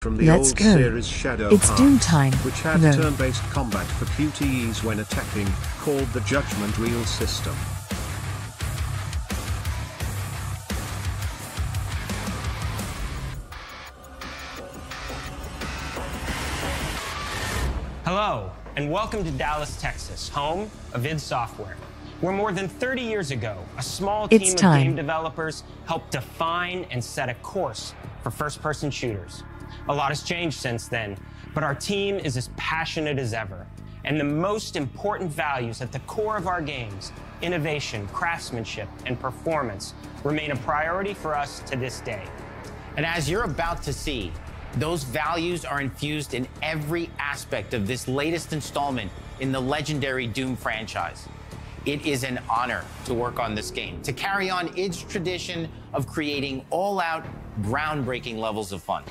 From the Let's old go. series Shadow It's Doom Hearts, time. which had Go. turn-based combat for QTEs when attacking, called the Judgment Wheel system. Hello, and welcome to Dallas, Texas, home of id Software, where more than 30 years ago, a small team of game developers helped define and set a course for first-person shooters. A lot has changed since then, but our team is as passionate as ever. And the most important values at the core of our games, innovation, craftsmanship, and performance, remain a priority for us to this day. And as you're about to see, those values are infused in every aspect of this latest installment in the legendary Doom franchise. It is an honor to work on this game, to carry on id's tradition of creating all-out, groundbreaking levels of fun.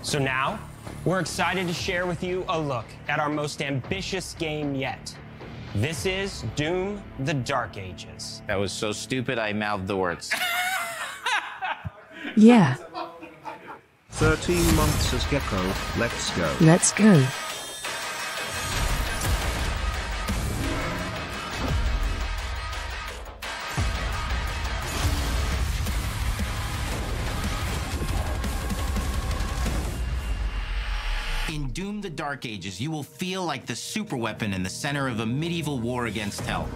So now, we're excited to share with you a look at our most ambitious game yet. This is Doom: The Dark Ages. That was so stupid, I mouthed the words. Yeah. 13 months as Gecko, let's go. Let's go. In Doom: The Dark Ages, you will feel like the superweapon in the center of a medieval war against hell.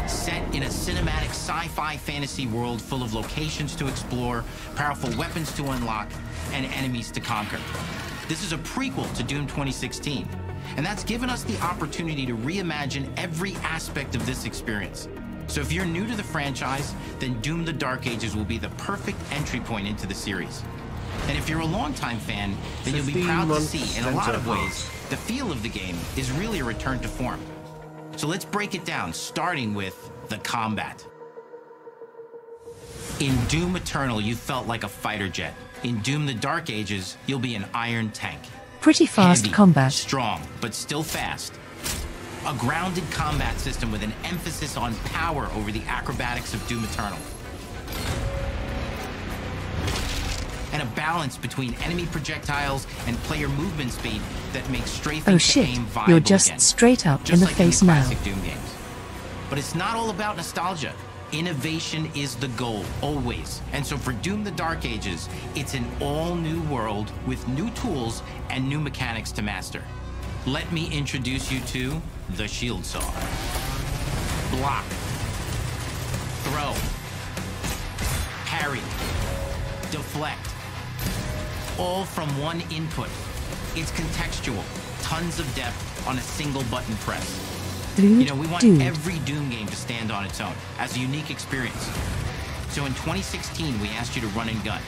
Set in a cinematic sci-fi fantasy world full of locations to explore, powerful weapons to unlock, and enemies to conquer. This is a prequel to Doom 2016, and that's given us the opportunity to reimagine every aspect of this experience. So if you're new to the franchise, then Doom: The Dark Ages will be the perfect entry point into the series. And if you're a longtime fan, then you'll be proud to see, in a lot of ways, the feel of the game is really a return to form. So let's break it down, starting with the combat. In Doom Eternal, you felt like a fighter jet. In Doom: The Dark Ages, you'll be an iron tank. Pretty fast Heavy, combat. strong, but still fast. A grounded combat system with an emphasis on power over the acrobatics of Doom Eternal. And a balance between enemy projectiles and player movement speed that makes strafing Oh shit, aim viable you're just again. straight up Just in the like face in the now. classic Doom games. But it's not all about nostalgia. Innovation is the goal, always. And so for Doom: The Dark Ages, it's an all-new world with new tools and new mechanics to master. Let me introduce you to the Shield Saw. Block. Throw. Parry. Deflect. All from one input. It's contextual, tons of depth on a single button press. Dude, You know, we want dude. every Doom game to stand on its own, as a unique experience. So in 2016, we asked you to run and gun.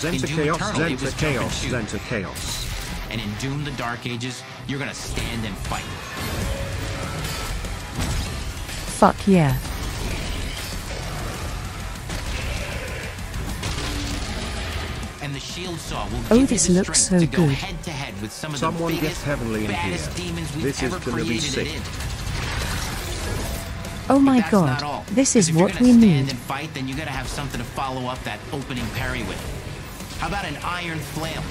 In Zenta Doom Chaos, Eternal, it was Zenta jump and Chaos, shoot. Zenta Chaos. And in Doom: The Dark Ages, you're gonna stand and fight. Fuck yeah. And the Shield Saw will Oh, give this you the looks strength so to go good. head to head with some of Someone the get biggest, heavenly in baddest here. demons we've This is ever gonna be created sick. it in. Oh my But that's god, not all. this is 'Cause if you're what gonna we stand need. and fight, then you gotta have something to follow up that opening parry with. How about an iron flail?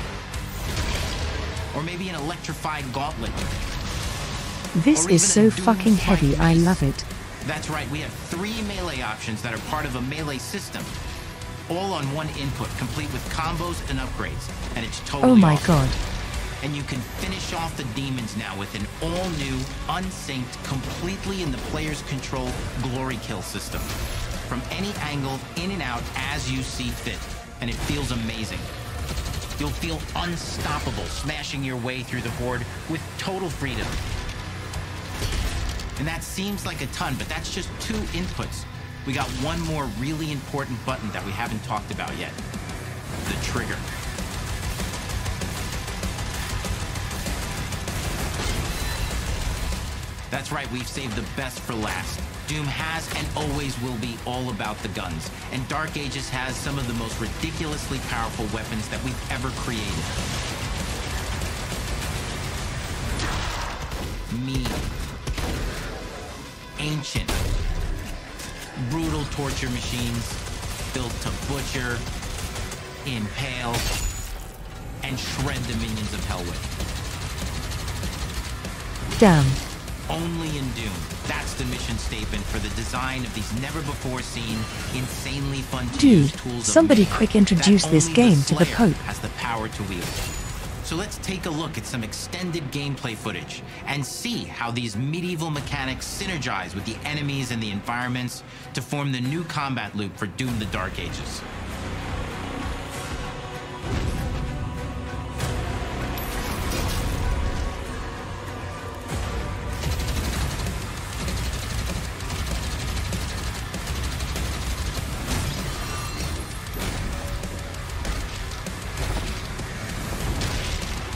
Or maybe an electrified gauntlet? This or is even so a Doom fucking heavy, fight I mace. love it. That's right, we have 3 melee options that are part of a melee system. All on one input, complete with combos and upgrades. And it's totally Oh my awesome. god. And you can finish off the demons now with an all-new, unsynced, completely in the player's control glory kill system. From any angle, in and out, as you see fit. And it feels amazing. You'll feel unstoppable, smashing your way through the horde with total freedom. And that seems like a ton, but that's just 2 inputs. We got one more really important button that we haven't talked about yet. The trigger. That's right, we've saved the best for last. Doom has and always will be all about the guns, and Dark Ages has some of the most ridiculously powerful weapons that we've ever created. Mean. Ancient. Brutal torture machines, built to butcher, impale, and shred the minions of hell with. Damn. Only in Doom. That's the mission statement for the design of these never-before-seen, insanely fun-to-use Dude, tools. somebody quick introduce this game to the Pope. Has the power to wield. So let's take a look at some extended gameplay footage and see how these medieval mechanics synergize with the enemies and the environments to form the new combat loop for Doom: The Dark Ages.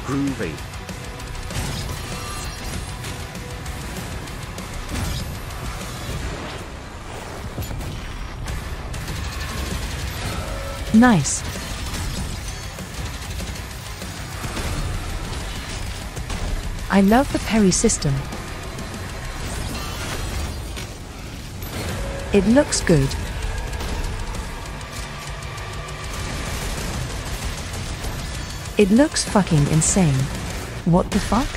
Groovy. Nice. I love the parry system. It looks good. It looks fucking insane. What the fuck?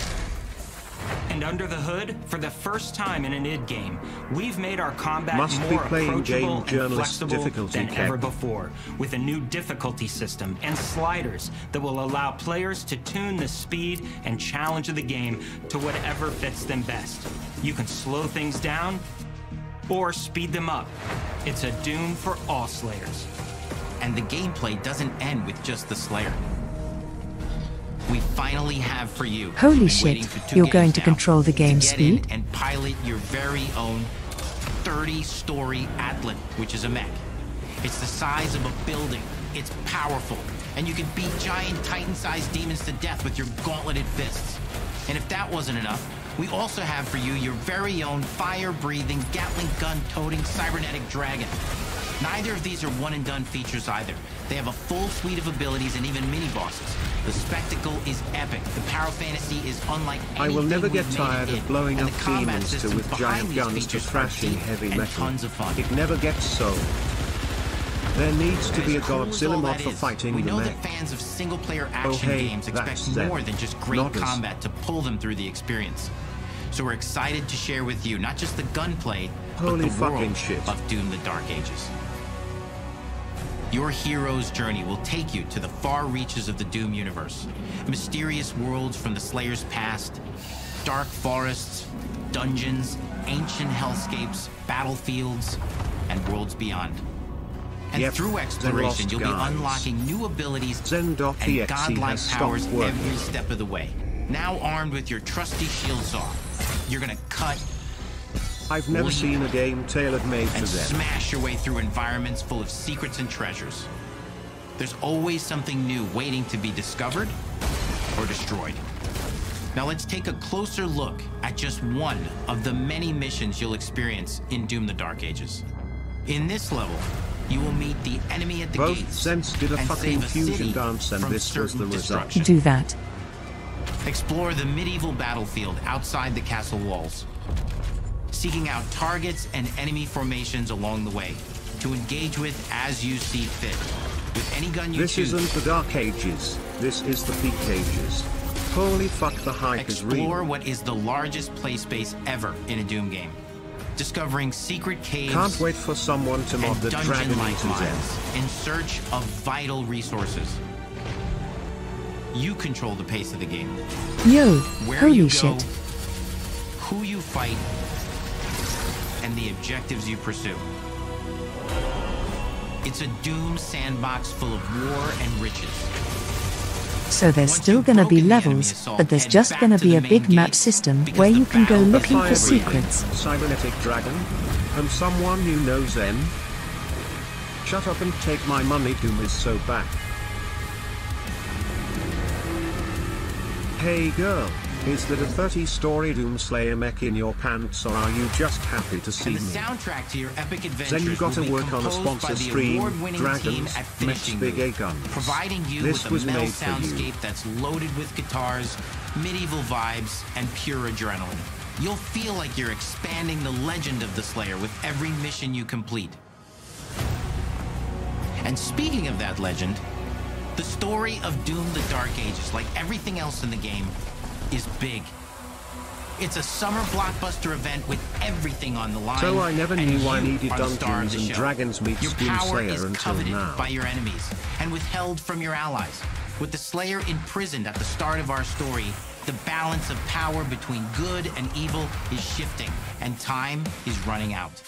And under the hood, for the first time in an id game, we've made our combat Must be more playing approachable game and journalist flexible difficulty than check. ever before, with a new difficulty system and sliders that will allow players to tune the speed and challenge of the game to whatever fits them best. You can slow things down or speed them up. It's a Doom for all Slayers. And the gameplay doesn't end with just the Slayer. We finally have for you. Holy Been shit, waiting for 2 you're going games to now control the game to get in speed? and pilot your very own 30-story Atlan, which is a mech. It's the size of a building. It's powerful, and you can beat giant Titan-sized demons to death with your gauntleted fists. And if that wasn't enough, we also have for you your very own fire-breathing, Gatling gun-toting cybernetic dragon. Neither of these are one-and-done features either. They have a full suite of abilities and even mini-bosses. The spectacle is epic. The power fantasy is unlike anything I will never get we've made tired it. of blowing And up the combat demons systems with behind giant these guns to features are thrashing deep heavy and metal. tons of fun. It never gets sold. There needs to be a As cool as Godzilla all mod that for is, fighting we the know mech. that fans of single-player action hey, games that's expect them. more than just great Not us. combat to pull them through the experience. So we're excited to share with you not just the gunplay, but Holy the fucking world shit. of Doom: The Dark Ages. Your hero's journey will take you to the far reaches of the Doom universe. Mysterious worlds from the Slayer's past, dark forests, dungeons, ancient hellscapes, battlefields, and worlds beyond. And Yep, through exploration, Zen you'll be Lost Guys. unlocking new abilities Zen.exe and godlike has powers stopped working. every step of the way. Now armed with your trusty shield saw, you're gonna cut I've never seen a game tailored made for and them. smash your way through environments full of secrets and treasures. There's always something new waiting to be discovered or destroyed. Now let's take a closer look at just one of the many missions you'll experience in Doom: The Dark Ages. In this level, you will meet the enemy at the Both gates Zents did a and fucking save a fusion city dance and from this was the certain result. destruction. Do that. Explore the medieval battlefield outside the castle walls, seeking out targets and enemy formations along the way to engage with as you see fit. With any gun you This choose, isn't the Dark Ages. This is the Peak Ages. Holy fuck, the hype is explore real. what is the largest play space ever in a Doom game, discovering secret caves Can't wait for someone to mod and the dragon dungeon-like into Zen. mines in search of vital resources. You control the pace of the game. Yo, Where holy you go, shit. who you fight, and the objectives you pursue. It's a Doom sandbox full of war and riches. So there's Once still you've gonna be broken the enemy levels, assault, but there's head just back gonna to be the a main big map gates, system because where the you can go battle looking Fire for breathing, secrets. cybernetic dragon, and someone you know Zen. Shut up and take my money, Doom is so back. Hey girl, is that a 30-story Doom Slayer mech in your pants, or are you just happy to see And the me? soundtrack to your epic adventures Then you gotta will be work on a composed by sponsor the stream, award-winning team Dragons, at Mechs Finishing Big Move, A Guns. providing you This with was a metal made for you. soundscape that's loaded with guitars, medieval vibes, and pure adrenaline. You'll feel like you're expanding the legend of the Slayer with every mission you complete. And speaking of that legend, The story of Doom: The Dark Ages, like everything else in the game, is big. It's a summer blockbuster event with everything on the line. So I never knew I needed are the star of Dungeons the and show. Dragons meets Your Doom power Slayer is until coveted now. by your enemies and withheld from your allies. With the Slayer imprisoned at the start of our story, the balance of power between good and evil is shifting, and time is running out.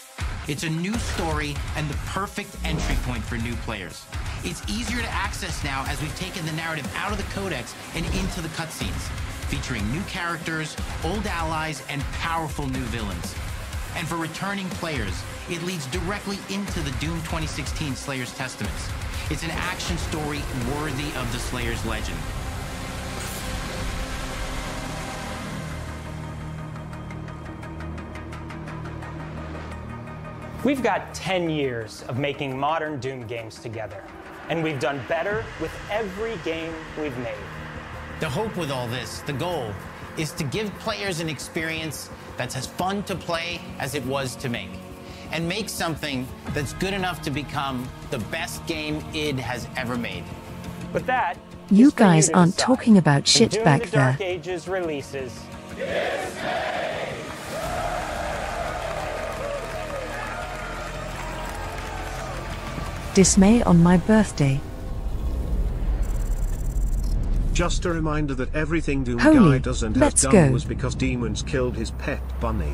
It's a new story and the perfect entry point for new players. It's easier to access now as we've taken the narrative out of the codex and into the cutscenes, featuring new characters, old allies, and powerful new villains. And for returning players, it leads directly into the Doom 2016 Slayer's Testaments. It's an action story worthy of the Slayer's legend. We've got 10 years of making modern Doom games together, and we've done better with every game we've made. The hope with all this, the goal, is to give players an experience that's as fun to play as it was to make, and make something that's good enough to become the best game id has ever made. But that You is for guys to aren't decide. talking about When shit Doom: back The Dark there. Ages releases. Dismay on my birthday. Just a reminder that everything Doom Holy, Guy does and has let's done go. was because demons killed his pet bunny.